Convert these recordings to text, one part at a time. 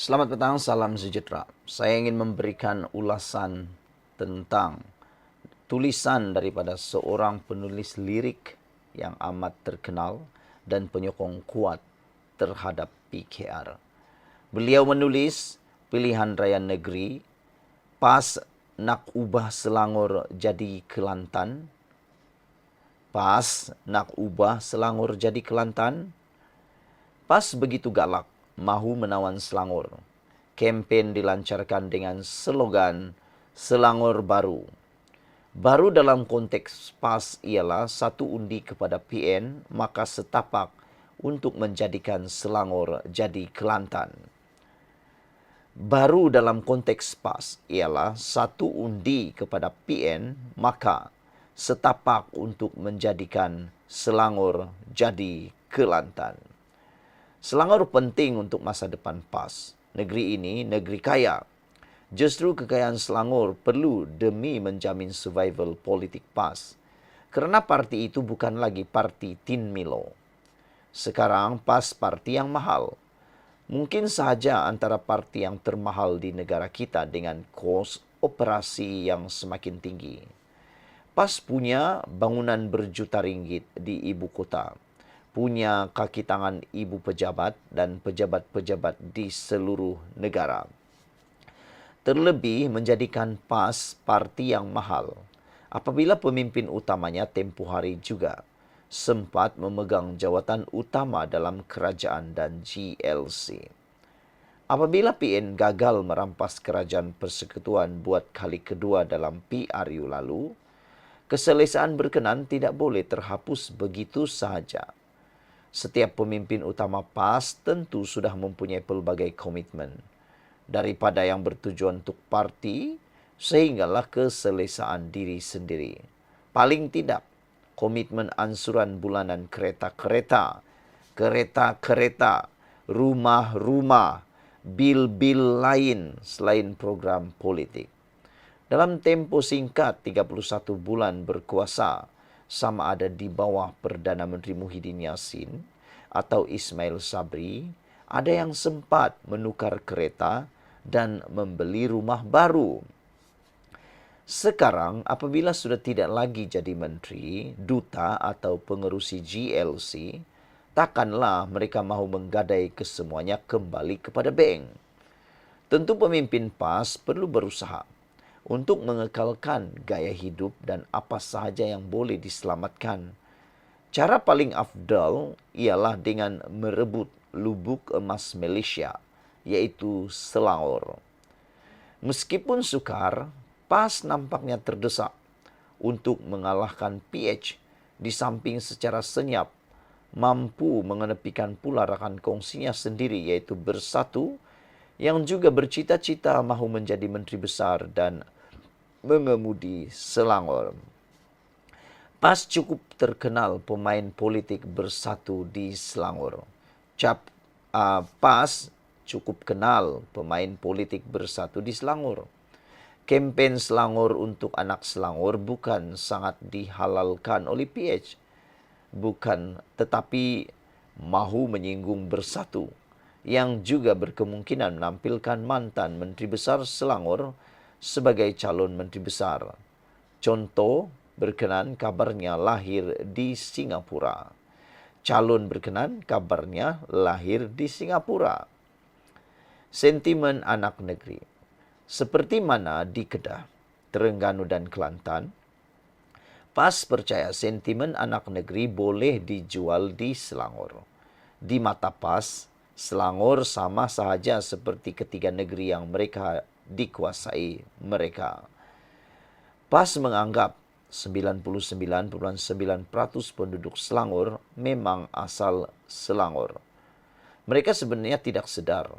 Selamat petang, salam sejahtera. Saya ingin memberikan ulasan tentang tulisan daripada seorang penulis lirik yang amat terkenal dan penyokong kuat terhadap PKR. Beliau menulis pilihan raya negeri, PAS nak ubah Selangor jadi Kelantan, PAS nak ubah Selangor jadi Kelantan. PAS begitu galak, mahu menawan Selangor. Kempen dilancarkan dengan slogan Selangor Baru. Baru dalam konteks PAS ialah satu undi kepada PN, maka setapak untuk menjadikan Selangor jadi Kelantan. Baru dalam konteks PAS ialah satu undi kepada PN, maka setapak untuk menjadikan Selangor jadi Kelantan. Selangor penting untuk masa depan PAS. Negeri ini negeri kaya. Justru kekayaan Selangor perlu demi menjamin survival politik PAS. Kerana parti itu bukan lagi parti Tin Milo. Sekarang PAS parti yang mahal. Mungkin sahaja antara parti yang termahal di negara kita dengan kos operasi yang semakin tinggi. PAS punya bangunan berjuta ringgit di ibu kota. Punya kaki tangan ibu pejabat dan pejabat-pejabat di seluruh negara. Terlebih menjadikan PAS parti yang mahal apabila pemimpin utamanya tempoh hari juga sempat memegang jawatan utama dalam kerajaan dan GLC. Apabila PN gagal merampas kerajaan persekutuan buat kali kedua dalam PRU lalu, keselesaan berkenan tidak boleh terhapus begitu sahaja. Setiap pemimpin utama PAS tentu sudah mempunyai pelbagai komitmen. Daripada yang bertujuan untuk parti, sehinggalah keselesaan diri sendiri. Paling tidak, komitmen ansuran bulanan kereta-kereta, rumah-rumah, bil-bil lain selain program politik. Dalam tempoh singkat 31 bulan berkuasa, sama ada di bawah Perdana Menteri Muhyiddin Yassin atau Ismail Sabri, ada yang sempat menukar kereta dan membeli rumah baru. Sekarang apabila sudah tidak lagi jadi menteri, duta atau pengerusi GLC, takkanlah mereka mahu menggadai kesemuanya kembali kepada bank. Tentu pemimpin PAS perlu berusaha untuk mengekalkan gaya hidup dan apa sahaja yang boleh diselamatkan. Cara paling afdal ialah dengan merebut lubuk emas Malaysia, iaitu Selangor. Meskipun sukar, PAS nampaknya terdesak untuk mengalahkan PH di samping secara senyap mampu mengenepikan pula rakan kongsinya sendiri iaitu Bersatu yang juga bercita-cita mahu menjadi menteri besar dan mengemudi Selangor. PAS cukup terkenal pemain politik Bersatu di Selangor. PAS cukup kenal pemain politik Bersatu di Selangor. Kempen Selangor untuk anak Selangor bukan sangat dihalalkan oleh PH. Bukan, tetapi mahu menyinggung Bersatu yang juga berkemungkinan menampilkan mantan Menteri Besar Selangor sebagai calon Menteri Besar. Contoh, berkenan kabarnya lahir di Singapura. Calon berkenan kabarnya lahir di Singapura. Sentimen anak negeri. Seperti mana di Kedah, Terengganu dan Kelantan, PAS percaya sentimen anak negeri boleh dijual di Selangor. Di mata PAS, Selangor sama sahaja seperti ketiga negeri yang mereka dikuasai mereka. PAS menganggap 99.9% penduduk Selangor memang asal Selangor. Mereka sebenarnya tidak sedar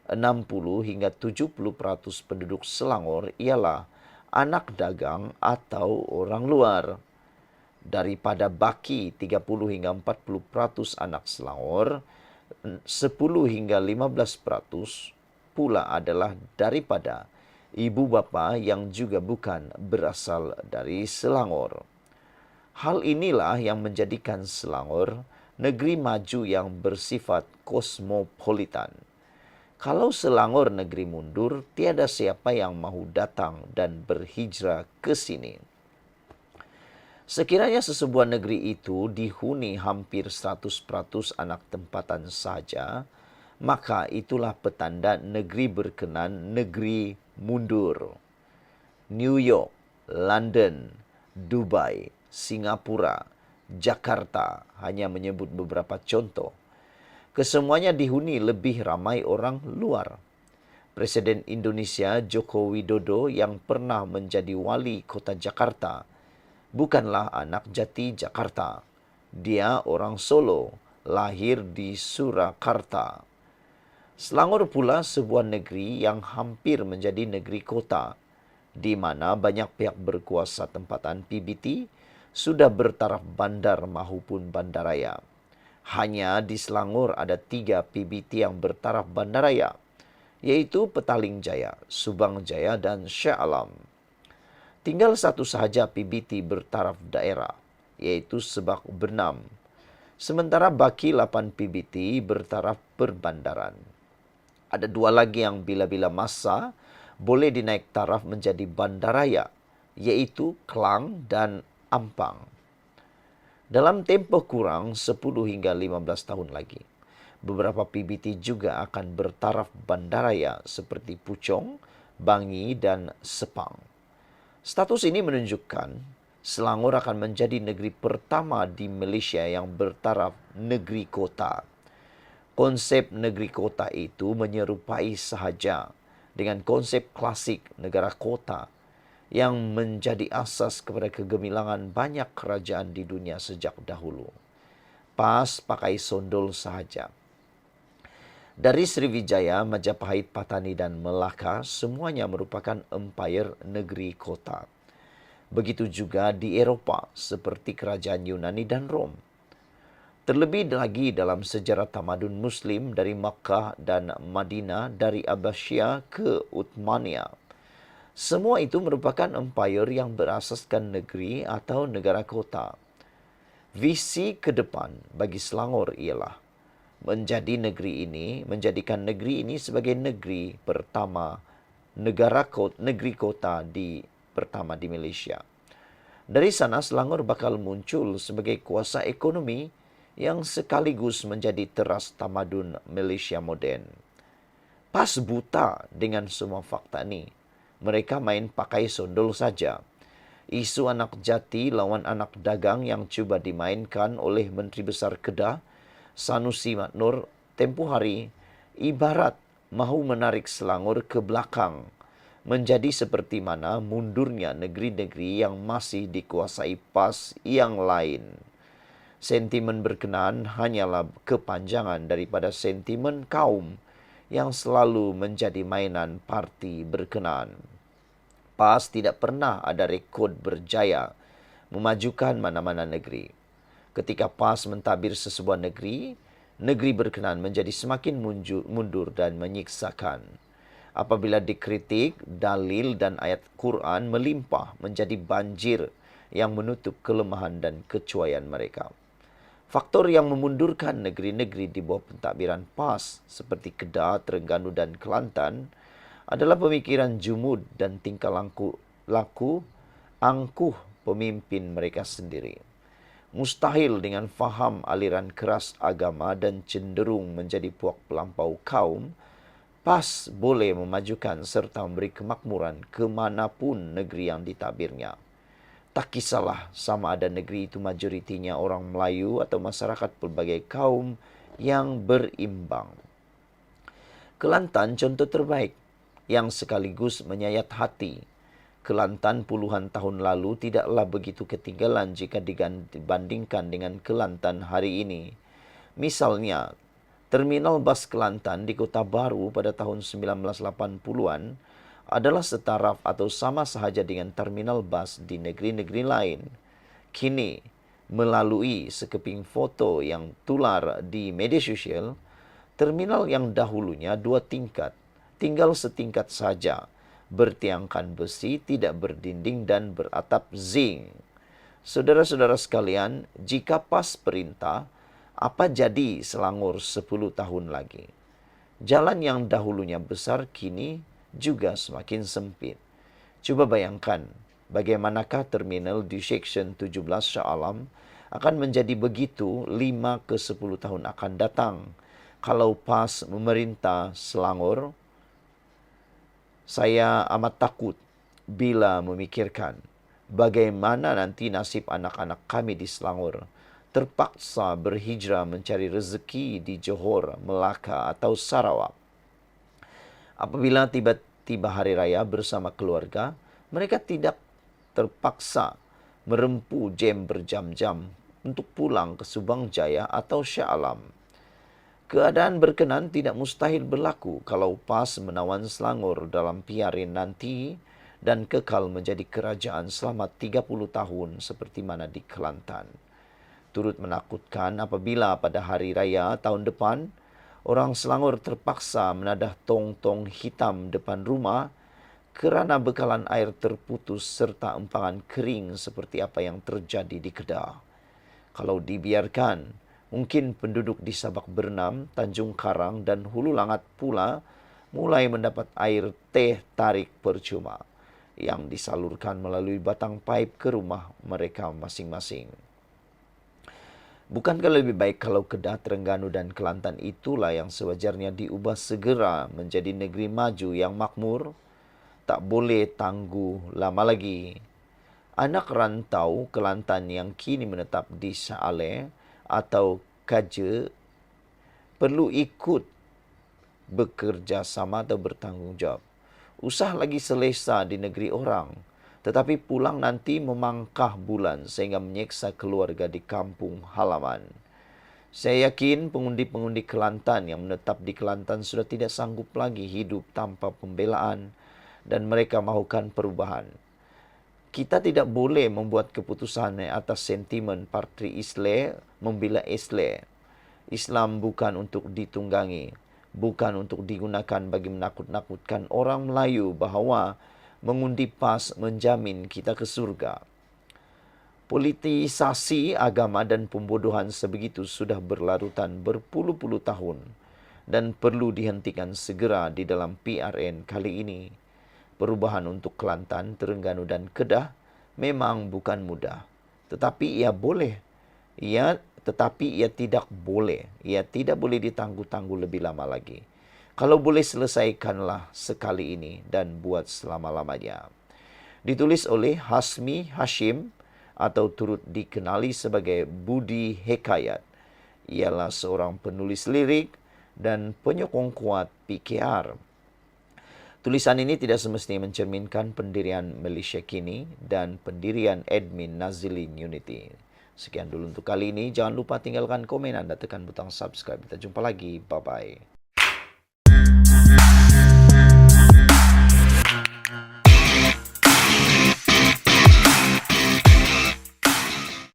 60 hingga 70% penduduk Selangor ialah anak dagang atau orang luar. Daripada baki 30 hingga 40% anak Selangor, 10 hingga 15% pula adalah daripada ibu bapa yang juga bukan berasal dari Selangor. Hal inilah yang menjadikan Selangor negeri maju yang bersifat kosmopolitan. Kalau Selangor negeri mundur, tiada siapa yang mahu datang dan berhijrah ke sini. Sekiranya sesebuah negeri itu dihuni hampir 100% anak tempatan saja, maka itulah petanda negeri berkenan negeri mundur. New York, London, Dubai, Singapura, Jakarta hanya menyebut beberapa contoh. Kesemuanya dihuni lebih ramai orang luar. Presiden Indonesia Joko Widodo yang pernah menjadi wali kota Jakarta bukanlah anak jati Jakarta. Dia orang Solo, lahir di Surakarta. Selangor pula sebuah negeri yang hampir menjadi negeri kota, di mana banyak pihak berkuasa tempatan PBT sudah bertaraf bandar maupun bandaraya. Hanya di Selangor ada 3 PBT yang bertaraf bandaraya, yaitu Petaling Jaya, Subang Jaya, dan Shah Alam. Tinggal satu sahaja PBT bertaraf daerah, yaitu Sebak Bernam. Sementara baki 8 PBT bertaraf perbandaran. Ada 2 lagi yang bila-bila masa boleh dinaik taraf menjadi bandaraya, yaitu Klang dan Ampang. Dalam tempoh kurang 10 hingga 15 tahun lagi, beberapa PBT juga akan bertaraf bandaraya seperti Puchong, Bangi, dan Sepang. Status ini menunjukkan Selangor akan menjadi negeri pertama di Malaysia yang bertaraf negeri kota. Konsep negeri kota itu menyerupai sahaja dengan konsep klasik negara kota yang menjadi asas kepada kegemilangan banyak kerajaan di dunia sejak dahulu. Pas pakai sondol sahaja. Dari Sriwijaya, Majapahit, Patani, dan Melaka, semuanya merupakan empayar negeri kota. Begitu juga di Eropah, seperti kerajaan Yunani dan Rom. Terlebih lagi dalam sejarah tamadun Muslim dari Makkah dan Madinah, dari Abbasiyah ke Uthmaniyah. Semua itu merupakan empayar yang berasaskan negeri atau negara kota. Visi ke depan bagi Selangor ialah menjadikan negeri ini sebagai negeri pertama, negeri kota pertama di Malaysia. Dari sana Selangor bakal muncul sebagai kuasa ekonomi yang sekaligus menjadi teras tamadun Malaysia moden. Pas buta dengan semua fakta ini, mereka main pakai sondol saja. Isu anak jati lawan anak dagang yang cuba dimainkan oleh Menteri Besar Kedah, Sanusi Maknur, tempoh hari, ibarat mahu menarik Selangor ke belakang, menjadi seperti mana mundurnya negeri-negeri yang masih dikuasai PAS yang lain. Sentimen berkenaan hanyalah kepanjangan daripada sentimen kaum yang selalu menjadi mainan parti berkenaan. PAS tidak pernah ada rekod berjaya memajukan mana-mana negeri. Ketika PAS mentadbir sesebuah negeri, negeri berkenaan menjadi semakin mundur dan menyiksakan. Apabila dikritik, dalil dan ayat Quran melimpah menjadi banjir yang menutup kelemahan dan kecuaian mereka. Faktor yang memundurkan negeri-negeri di bawah pentadbiran PAS seperti Kedah, Terengganu dan Kelantan adalah pemikiran jumud dan tingkah laku angkuh pemimpin mereka sendiri. Mustahil dengan faham aliran keras agama dan cenderung menjadi puak pelampau kaum, PAS boleh memajukan serta memberi kemakmuran kemanapun negeri yang ditadbirnya. Tak kisahlah sama ada negeri itu majoritinya orang Melayu atau masyarakat pelbagai kaum yang berimbang. Kelantan contoh terbaik yang sekaligus menyayat hati. Kelantan puluhan tahun lalu tidaklah begitu ketinggalan jika dibandingkan dengan Kelantan hari ini. Misalnya, Terminal Bas Kelantan di Kota Baru pada tahun 1980-an adalah setaraf atau sama sahaja dengan terminal bas di negeri-negeri lain. Kini, melalui sekeping foto yang tular di media sosial, terminal yang dahulunya 2 tingkat, tinggal setingkat saja, bertiangkan besi, tidak berdinding dan beratap zinc. Saudara-saudara sekalian, jika PAS perintah, apa jadi Selangor 10 tahun lagi? Jalan yang dahulunya besar kini juga semakin sempit. Coba bayangkan bagaimanakah terminal di Seksyen 17 Shah Alam akan menjadi begitu 5 ke 10 tahun akan datang kalau PAS memerintah Selangor. Saya amat takut bila memikirkan bagaimana nanti nasib anak-anak kami di Selangor terpaksa berhijrah mencari rezeki di Johor, Melaka atau Sarawak. Apabila tiba-tiba hari raya bersama keluarga, mereka tidak terpaksa merempu jam berjam-jam untuk pulang ke Subang Jaya atau Shah Alam. Keadaan berkenan tidak mustahil berlaku kalau PAS menawan Selangor dalam PRN nanti dan kekal menjadi kerajaan selama 30 tahun seperti mana di Kelantan. Turut menakutkan apabila pada hari raya tahun depan, orang Selangor terpaksa menadah tong-tong hitam depan rumah kerana bekalan air terputus serta empangan kering seperti apa yang terjadi di Kedah. Kalau dibiarkan, mungkin penduduk di Sabak Bernam, Tanjung Karang dan Hulu Langat pula mulai mendapat air teh tarik percuma yang disalurkan melalui batang paip ke rumah mereka masing-masing. Bukankah lebih baik kalau Kedah, Terengganu dan Kelantan itulah yang sewajarnya diubah segera menjadi negeri maju yang makmur? Tak boleh tangguh lama lagi. Anak rantau Kelantan yang kini menetap di Shah Alam atau Kaja perlu ikut bekerja sama atau bertanggungjawab. Usah lagi selesa di negeri orang, tetapi pulang nanti memangkah bulan sehingga menyeksa keluarga di kampung halaman. Saya yakin pengundi-pengundi Kelantan yang menetap di Kelantan sudah tidak sanggup lagi hidup tanpa pembelaan dan mereka mahukan perubahan. Kita tidak boleh membuat keputusan atas sentimen parti Islam membela Islam. Islam bukan untuk ditunggangi, bukan untuk digunakan bagi menakut-nakutkan orang Melayu bahawa mengundi PAS menjamin kita ke surga. Politisasi agama dan pembodohan sebegitu sudah berlarutan berpuluh-puluh tahun dan perlu dihentikan segera di dalam PRN kali ini. Perubahan untuk Kelantan, Terengganu dan Kedah memang bukan mudah, tetapi ia tidak boleh ditangguh-tangguh lebih lama lagi. Kalau boleh selesaikanlah sekali ini dan buat selama-lamanya. Ditulis oleh Hasmi Hashim atau turut dikenali sebagai Budi Hekayat. Ialah seorang penulis lirik dan penyokong kuat PKR. Tulisan ini tidak semestinya mencerminkan pendirian Malaysia kini dan pendirian admin Nazilin Unity. Sekian dulu untuk kali ini. Jangan lupa tinggalkan komen Anda, tekan butang subscribe. Kita jumpa lagi. Bye-bye.